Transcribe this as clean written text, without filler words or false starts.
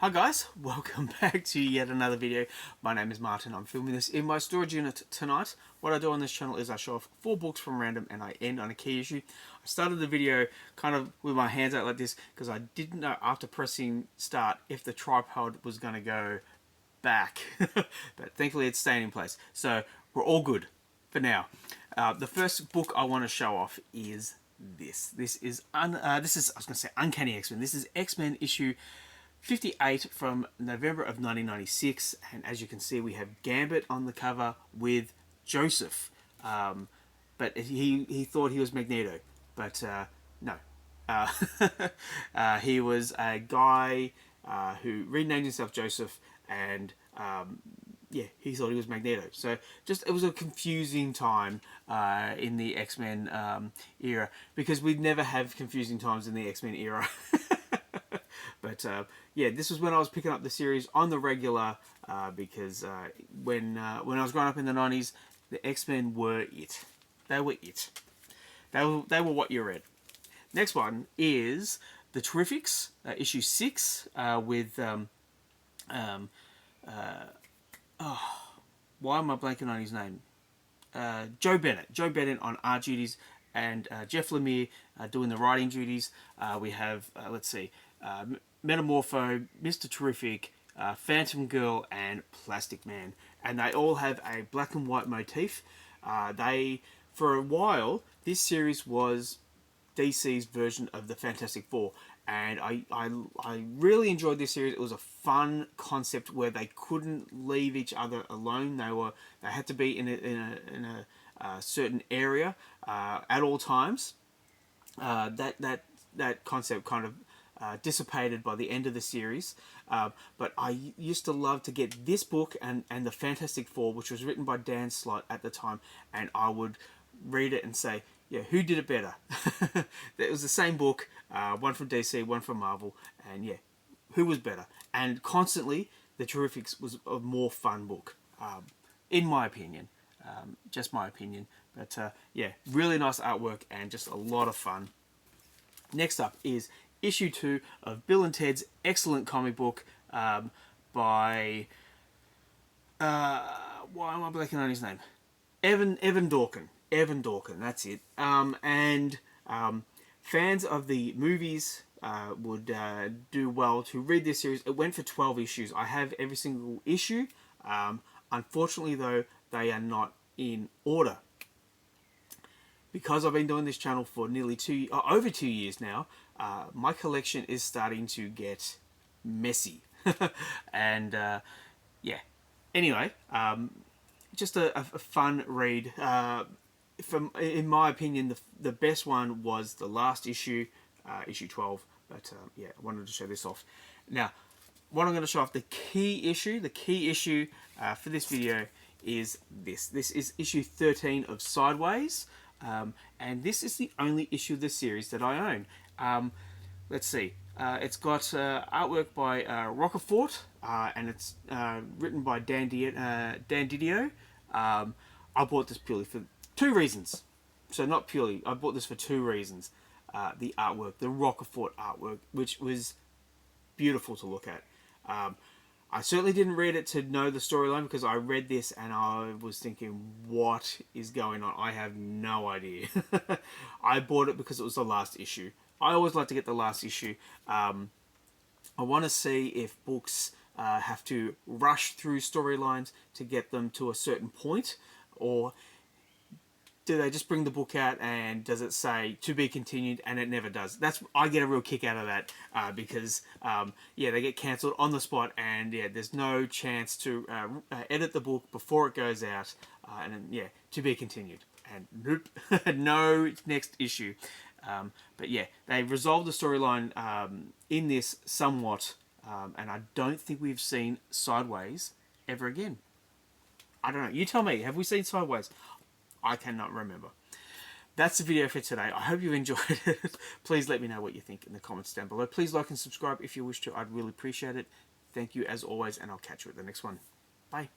Hi guys, welcome back to yet another video. My name is Martin. I'm filming this in my storage unit tonight. What I do on this channel is I show off 4 books from random and I end on a key issue. I started the video kind of with my hands out like this because I didn't know after pressing start if the tripod was going to go back. But thankfully it's staying in place. So we're all good for now. The first book I want to show off is this. This is I was going to say Uncanny X-Men. This is X-Men issue 58 from November of 1996, and as you can see we have Gambit on the cover with Joseph, but he thought he was Magneto, but no. He was a guy who renamed himself Joseph, and yeah, he thought he was Magneto. So it was a confusing time in the X-Men era, because we'd never have confusing times in the X-Men era. But yeah, this was when I was picking up the series on the regular, because when I was growing up in the 90s, the X-Men were it. They were it. They were what you read. Next one is The Terrifics, issue 6, with why am I blanking on his name? Joe Bennett. Joe Bennett on art duties, and Jeff Lemire doing the writing duties. We have, let's see, Metamorpho, Mr. Terrific, Phantom Girl, and Plastic Man. And they all have a black and white motif. For a while, this series was DC's version of the Fantastic Four. And I really enjoyed this series. It was a fun concept where they couldn't leave each other alone. They had to be in a certain area at all times. That concept kind of dissipated by the end of the series, but I used to love to get this book and the Fantastic Four, which was written by Dan Slott at the time, and I would read it and say, yeah, who did it better? It was the same book, one from DC, one from Marvel, and yeah, who was better? And constantly, The Terrifics was a more fun book, in my opinion. Just my opinion, but yeah, really nice artwork and just a lot of fun. Next up is issue 2 of Bill and Ted's excellent comic book, by why am I blanking on his name? Evan Dorkin. Evan Dorkin, that's it. And fans of the movies would do well to read this series. It went for 12 issues. I have every single issue. Unfortunately, though, they are not in order. Because I've been doing this channel for nearly over 2 years now, my collection is starting to get messy. And yeah. Anyway, just a fun read. In my opinion, the best one was the last issue, issue 12. But yeah, I wanted to show this off. Now, what I'm going to show off, the key issue for this video is this. This is issue 13 of Sideways. And this is the only issue of this series that I own. Let's see. It's got artwork by Rocafort, and it's written by Dan Didio. I bought this purely for 2 reasons. So not purely, I bought this for 2 reasons. The artwork, the Rocafort artwork, which was beautiful to look at. I certainly didn't read it to know the storyline, because I read this and I was thinking, what is going on? I have no idea. I bought it because it was the last issue. I always like to get the last issue. I want to see if books have to rush through storylines to get them to a certain point, or do they just bring the book out and does it say to be continued, and it never does? I get a real kick out of that, because yeah, they get cancelled on the spot, and yeah, there's no chance to edit the book before it goes out, and then, yeah, to be continued, and nope, no next issue. But yeah, they resolved the storyline in this somewhat, and I don't think we've seen Sideways ever again. I don't know. You tell me. Have we seen Sideways? I cannot remember. That's the video for today. I hope you've enjoyed it. Please let me know what you think in the comments down below. Please like and subscribe if you wish to. I'd really appreciate it. Thank you as always, and I'll catch you at the next one. Bye.